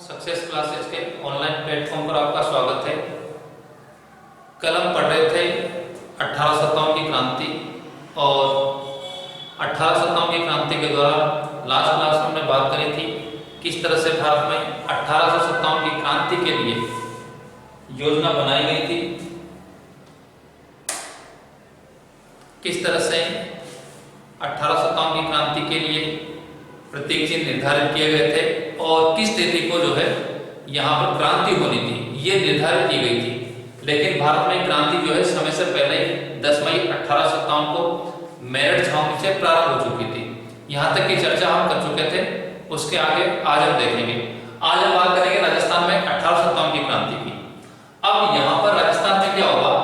Success classes के online platform पर आपका स्वागत है। कल हम पढ़ रहे थे 1857 की क्रांति और 1857 की क्रांति के दौरान लास्ट क्लास में हमने बात करी थी किस तरह से भारत में 1857 की क्रांति के लिए योजना बनाई गई थी, किस तरह से 1857 की क्रांति के लिए प्रतीक चिन्ह निर्धारित किए गए थे और किस तिथि को जो है यहाँ पर क्रांति होनी थी ये निर्धारित की गई थी। लेकिन भारत में क्रांति जो है समय से पहले 10 मई 1857 को मेरठ छावनी से प्रारंभ हो चुकी थी। यहाँ तक की चर्चा हम कर चुके थे, उसके आगे आज हम देखेंगे। आज हम बात करेंगे राजस्थान में 1857 की क्रांति की। अब यहाँ पर राजस्थान में क्या होगा,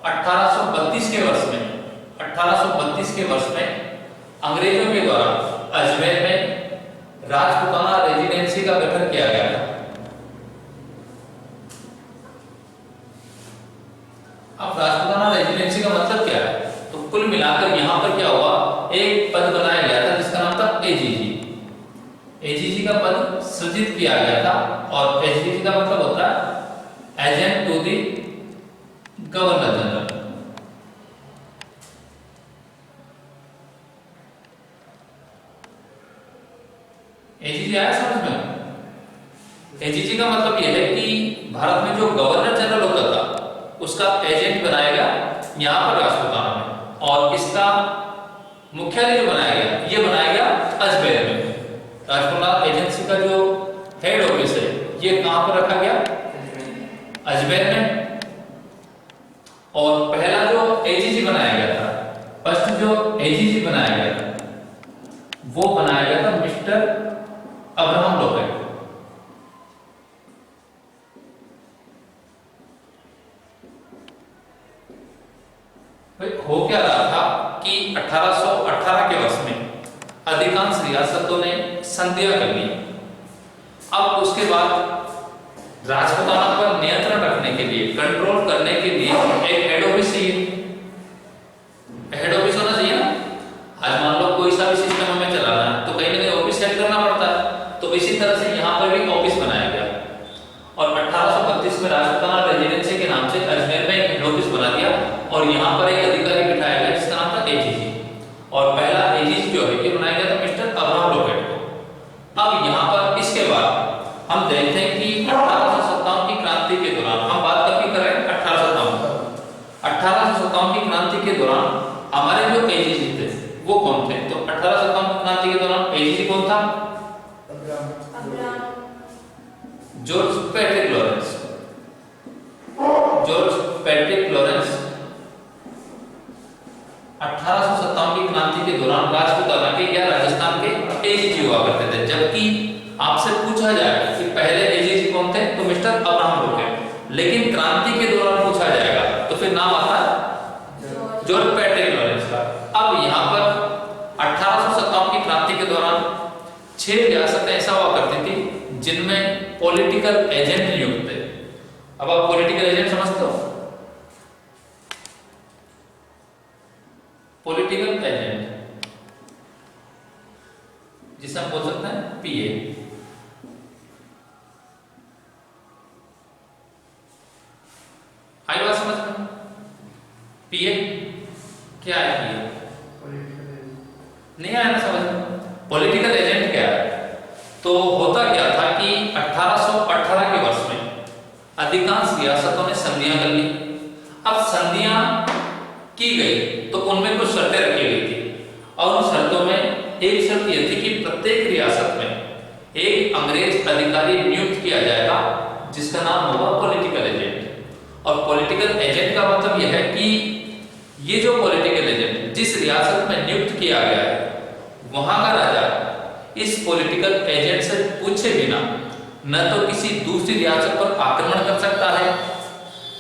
1832 के वर्ष में 1832 के वर्ष में अंग्रेजों के द्वारा अजमेर में राजपूताना रेजिडेंसी का गठन किया गया था। अब राजपूताना रेजिडेंसी का मतलब क्या है, तो कुल मिलाकर यहाँ पर क्या हुआ, एक पद बनाया गया था जिसका नाम था एजीजी। एजीजी का पद सृजित किया गया था और एजीजी का मतलब होता है agent to the governor general. AGG आया समझ में? एजीजी का मतलब यह है कि भारत में जो गवर्नर जनरल होता था उसका एजेंट बनाया गया यहाँ पर राजपूताना में, और इसका मुख्यालय जो बनाया गया ये बनाया गया अजमेर में। राजपूताना एजेंसी का जो हेड ऑफिस है ये कहाँ पर रखा गया, अजमेर में। और पहला जो एजीजी बनाया गया था, फर्स्ट जो एजीजी बनाया गया था वो बनाया गया था मिस्टर अब्राहम लोकेट। हो क्या रहा था कि 1818 के वर्ष में अधिकांश रियासतों ने संधियां कर ली। अब उसके बाद राजपूताना पर नियंत्रण रखने के लिए, कंट्रोल करने के लिए एक हेड ऑफिस चाहिए। हेड ऑफिस होना चाहिए ना। आज मान लो कोई सा भी सिस्टम हमें चलाना है तो कहीं ना कहीं ऑफिस सेट करना पड़ता है, तो इसी तरह से यहाँ पर भी ऑफिस बनाया गया और 1832 में राजपूताना रेजिडेंसी के नाम से अजमेर में एक हेड ऑफिस बना दिया और यहाँ पर एक अधिकारी बिठाया गया जिसका नाम था एजीजी। और पहला एजीजी जो है ये बनाया गया था मिस्टर अब्राहम लोकेट को। अब यहाँ पर इसके बाद हम देखते हैं कि 1857 की क्रांति के दौरान, हम बात कभी कर रहे हैं 1857 की क्रांति के दौरान हमारे जो एजीजी थे वो कौन थे, तो 1857 की क्रांति के दौरान एजीजी कौन था, George Patrick Lawrence. George Patrick Lawrence 1857 की क्रांति के दौरान राजपूताना के या राजस्थान के एजीजी हुआ करते थे। जबकि आपसे पूछा जाए कि पहले एजीजी कौन थे, तो मिस्टर अब्राहम लोकेट। लेकिन क्रांति के दौरान पूछा जाएगा तो फिर नाम आता है जॉर्ज पैट्रिक लॉरेंस का। अब यहाँ पर 1857 की क्रांति के दौरान 6 रियासतें ऐसा हुआ करती थी जिनमें पॉलिटिकल एजेंट नियुक्त थे। अब आप पॉलिटिकल एजेंट समझते हो, पॉलिटिकल एजेंट जिसे हम बोल सकते हैं पीए। आई बात समझ में? पीए क्या है, पीए नहीं आया ना समझ में? पॉलिटिकल एजेंट क्या है, तो होता क्या था कि 1818 के वर्ष में अधिकांश रियासतों ने संधियां कर ली। अब संधियां की गई तो उनमें कुछ शर्तें रखी गई थी और उन शर्तों में एक शर्त यह थी कि प्रत्येक रियासत में एक अंग्रेज अधिकारी नियुक्त किया जाएगा जिसका नाम होगा पॉलिटिकल एजेंट। और पॉलिटिकल एजेंट का मतलब यह है कि ये जो पॉलिटिकल एजेंट जिस रियासत में नियुक्त किया गया है वहां का राजा इस पॉलिटिकल एजेंट से पूछे बिना न तो किसी दूसरी रियासत पर आक्रमण कर सकता है,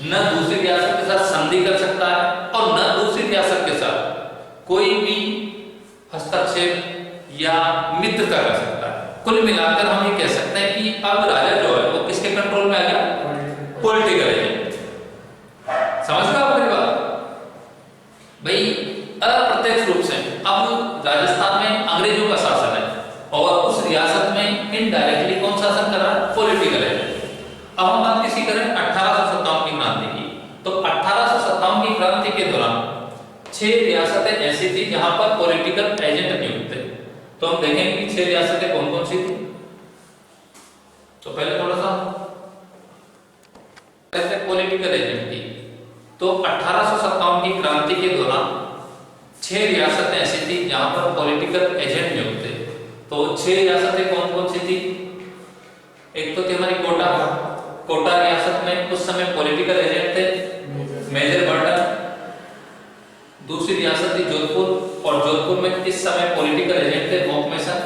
न दूसरी रियासत के साथ संधि कर सकता है और न दूसरी रियासत के साथ कोई भी हस्तक्षेप या मित्रता कर सकता है। कुल मिलाकर हम ये कह सकते हैं कि अब राजा जो है वो किसके कंट्रोल में आ गया, पॉलिटिकल एजेंट। समझ रहे हो आप मेरी बात भाई? अप्रत्यक्ष रूप से अब राजस्थान में अंग्रेजों का शासन है और उस रियासत में इनडायरेक्टली कौन शासन कर रहा है, पॉलिटिकल करें 1857 की क्रांति की, तो 1857 की क्रांति के दौरान 6 रियासतें ऐसी थी जहां पर पॉलिटिकल एजेंट नियुक्त थे। तो हम देखेंगे कि 6 रियासतें कौन कौन सी थी। तो पहले थोड़ा सा पॉलिटिकल एजेंट थी। तो 1857 की क्रांति के दौरान 6 रियासतें ऐसी थी जहां पर पॉलिटिकल एजेंट नियुक्त थे। तो 6 रियासतें कौन कौन सी थी? एक तो थी हमारी कोटा। कोटा रियासत में उस समय पॉलिटिकल एजेंट थे मेजर बर्टन। दूसरी रियासत थी जोधपुर, और जोधपुर में इस समय पॉलिटिकल एजेंट थे मॉकमेसन।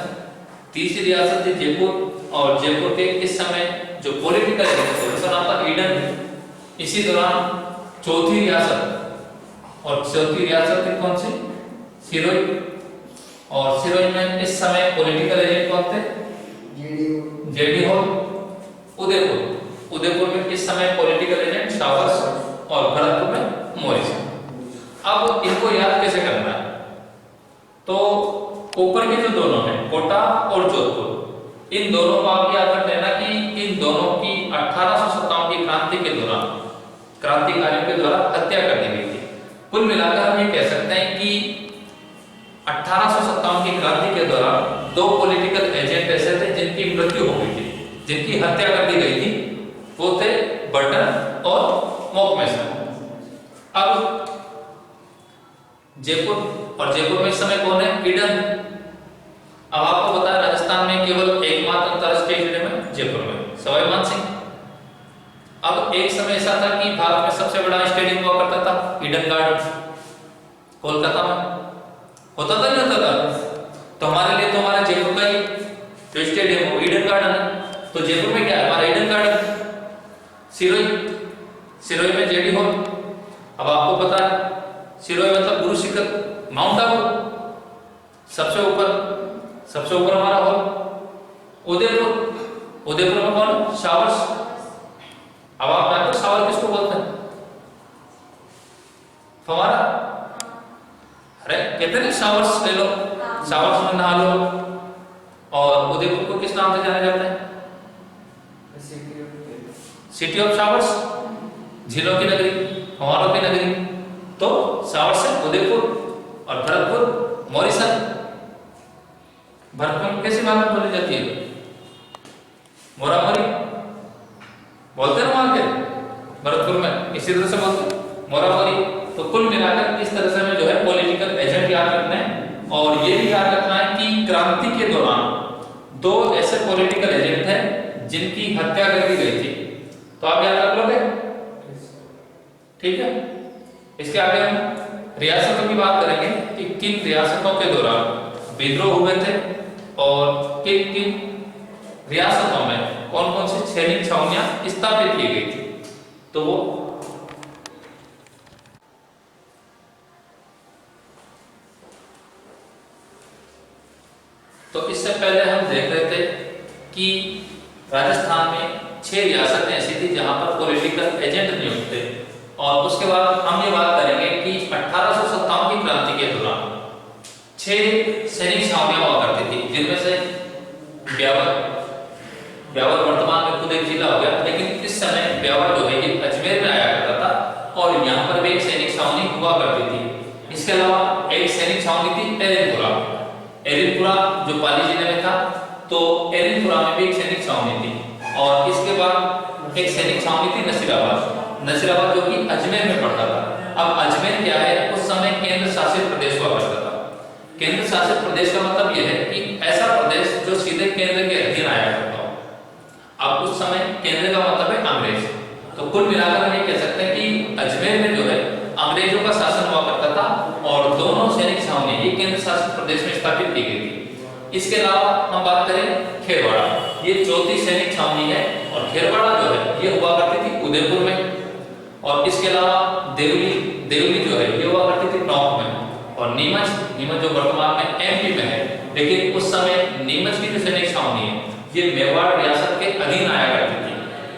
तीसरी रियासत थी जयपुर, और जयपुर के इस समय जो पॉलिटिकल एजेंट थे उसका नाम था ईडन। इसी दौरान चौथी रियासत, और चौथी रियासत थी कौन सी? सिरोही। और सिरोही में इस समय पॉलिटिकल एजेंट कौन थे? JD hall. उदयपुर, उदयपुर में इस समय पॉलिटिकल एजेंट शावर्स, और भरतपुर में मॉरिस। अब इनको याद कैसे करना है? तो ऊपर के जो दोनों हैं कोटा और जोधपुर, इन दोनों को आप याद रख लेना कि इन दोनों की 1857 की क्रांति के दौरान, क्रांतिकारियों के द्वारा हत्या कर दी गई थी। कुल मिलाकर हम ये कह सकते हैं कि 1857 की क्रांति के दौरान 2 पॉलिटिकल एजेंट ऐसे थे जिनकी मृत्यु हो गई थी, जिनकी हत्या कर दी गई थी। वो थे बर्टन और मॉकमेसन। अब जयपुर, और जयपुर में इस समय कौन है? ईडन। अब आपको पता है राजस्थान में केवल एकमात्र अंतरराष्ट्रीय स्टेडियम है जयपुर में, सवाई मानसिंह। अब एक समय ऐसा था कि भारत में सबसे बड़ा स्टेडियम हुआ करता था ईडन गार्डन, कोलकाता में। होता था नहीं होता था? तो हमारे लिए तो हमारा जयपुर का ही जो स्टेडियम है ईडन गार्डन है। तो जयपुर में क्या है? हमारा ईडन गार्डन। सिरोही, सिरोही में जेडी हॉल। अब आपको पता है सिरोही मतलब गुरु शिखर, माउंट आबू, सबसे ऊपर हमारा हॉल। उदयपुर, उदयपुर में कौन? शावर्स। अब आप जानते हो शावर किसको बोलते हैं? फवारा। अरे कहते हैं शावर्स ले लो, शावर्स में नहा लो। और उदयपुर को किस नाम से जाना जाता है? सिटी ऑफ शावर्स, झीलों की नगरी, फवारों की नगरी। तो शावर्स है उदयपुर, और भरतपुर मॉरिसन। भरतपुर कैसी भाषा बोली जाती है? मोरामोरी बोलते हैं वहां के भरतपुर में, इसी तरह से बोलते हैं मोरामोरी। तो कुल मिलाकर इस तरह से हमें जो है पॉलिटिकल एजेंट याद रखना है। और ये भी याद रखना है कि क्रांति के दौरान 2 ऐसे पॉलिटिकल एजेंट हैं जिनकी हत्या कर दी गई थी। तो आप याद रख लोगे? ठीक है। इसके आगे हम रियासतों की बात करेंगे कि किन रियासतों के दौरान विद्रोह हुए थे और किन किन रियासतों में कौन कौन सी सैनिक छावनियां स्थापित की गई थी। तो वो तो इससे पहले हम देख रहे थे कि राजस्थान में 6 रियासतें ऐसी थी जहां पर पॉलिटिकल एजेंट नियुक्त थे। और उसके बाद हम ये बात करेंगे कि 1857 की क्रांति के दौरान 6 सैनिक छावनियां हुआ करती थी, जिनमें से ब्यावर वर्तमान में खुद एक जिला हो गया, लेकिन इस समय ब्यावर जो है ये अजमेर में आया करता था और यहाँ पर भी एक सैनिक छावनी हुआ करती थी। इसके अलावा एक सैनिक छावनी थी एरिनपुरा। एरिनपुरा जो पाली जिले में था, तो एरिनपुरा में भी एक सैनिक छावनी थी। और इसके बाद एक सैनिक छावनी थी नसीराबाद जो कि अजमेर में पड़ता था। अब अजमेर क्या है? उस समय केंद्र शासित प्रदेश हुआ करता था। केंद्र शासित प्रदेश का मतलब यह है कि ऐसा प्रदेश जो सीधे केंद्र के अधीन आया करता हो। अब उस समय केंद्र का मतलब है अंग्रेज। तो कुल मिलाकर हम ये कह सकते हैं कि अजमेर में जो है अंग्रेजों का शासन हुआ करता था और दोनों सैनिक छावनी ये केंद्र शासित प्रदेश में स्थापित की गई थी। इसके अलावा हम बात करें खेरवाड़ा, ये चौथी सैनिक छावनी है और खेरवाड़ा जो है ये हुआ करती थी उदयपुर में। और इसके अलावा देवली जो है ये हुआ करती थी टोंक में। और नीमच जो वर्तमान में एमपी में है, लेकिन उस समय नीमच की जो सैनिक छावनी है ये मेवाड़ रियासत के अधीन आया करती थी।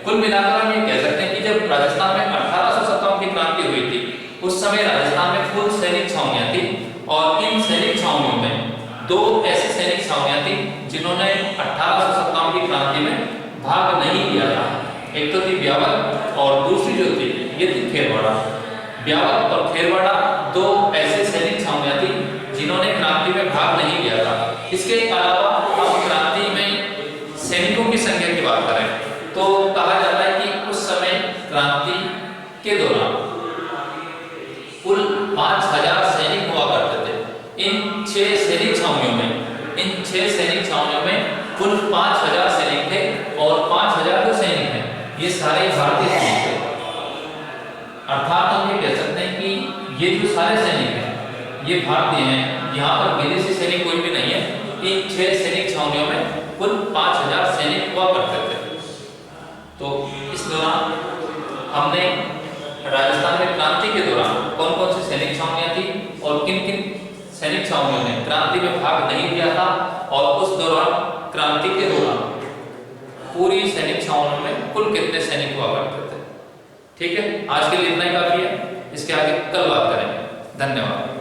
कुल मिलाकर हम ये कह सकते हैं कि जब राजस्थान में 1857 की क्रांति हुई थी उस समय राजस्थान में कुल सैनिक छावनियां थी और इन सैनिक छावनियों में 2 ऐसी सैनिक छावनियां थी जिन्होंने 1857 की क्रांति में भाग नहीं लिया था। एक तो थी ब्यावर और दूसरी जो थी ये थी खेरवाड़ा। ब्यावर और खेरवाड़ा दो ऐसे सैनिक छावनियां थी जिन्होंने क्रांति में भाग नहीं लिया था। इसके अलावा हम क्रांति में सैनिकों की संख्या की बात करें तो कहा जाता है कि उस समय क्रांति के दौरान कुल 5000 सैनिक हुआ करते थे। इन 6 सैनिक छावनियों में कुल 5000 सैनिक थे और 5000 जो सैनिक हैं ये सारे भारतीय सैनिक थे। अर्थात हम ये कह सकते हैं कि ये जो सारे सैनिक हैं ये भारतीय हैं, यहाँ पर विदेशी सैनिक कोई भी नहीं है। इन 6 सैनिक छावनियों में कुल 5000 सैनिक हुआ करते थे। तो इस दौरान हमने राजस्थान में क्रांति के दौरान कौन कौन सी सैनिक छावनियां थी और किन किन सैनिक छावनियों ने क्रांति में भाग नहीं लिया था, और उस दौरान क्रांति के दौरान पूरी सैनिक छावनियों में कुल कितने सैनिक हुआ करते थे। ठीक है, आज के लिए इतना ही काफी है। इसके आगे कल बात करेंगे। धन्यवाद।